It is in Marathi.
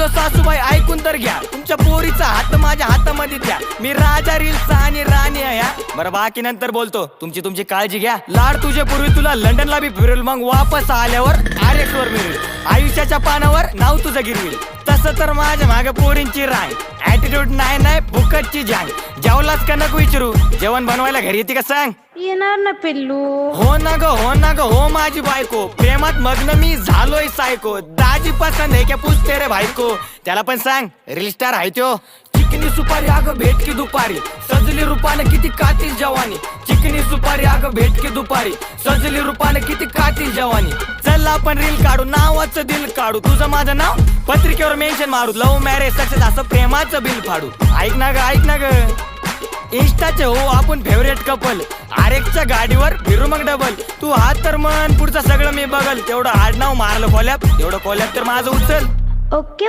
हॅलो सासूबाई, ऐकून तर घ्या, तुमच्या पोरीचा हात माझ्या हातामध्ये द्या. मी राजा रील्सचा आणि राणी आहे. बरं बाकी नंतर बोलतो. तुमची काळजी घ्या. लाड तुझे पूर्वी तुला लंडनला बी फिरेल, मग वापस आल्यावर RX वर मिळेल. आयुष्याच्या पानावर नाव तुझं गिरविल. तसं तर माझ्या मागे पोरींची राय. ऍटिट्यूड नाही फुकटची जांग. जेवलाच का नको विचारू, जेवण बनवायला घरी येते का सांग? येणार ना पिल्लू. हो ना ग हो माझी बायको. प्रेमात मग्न मी झालोय सायको. दाजी पसंद आहे क्या पूछते रे भाईको. त्याला पण सांग रील स्टार आहे त्यो. चिकनी सुपारी अगं भेट की दुपारी, सजली रूपाने किती कातील जवानी. चिकनी सुपारी अगं भेट की दुपारी, सजली रूपाने किती कातील जवानी. चल आपण रील काढू, नावाचं दिल काढू. तुझं माझं नाव पत्रिकेवर मेन्शन मारू. लव्ह मॅरेज सक्सेस असं प्रेमाचं बिल फाडू. ऐक ना ग इंस्टाचे हो आपण फेवरेट कपल. RX गाडीवर फिरू मग डबल. तू हात तर मन, पुढचं सगळं मी बघल. तेवढं आडनाव मारलं कोल्याप, तेवढं कोल्याप तर माझं उचल. ओके.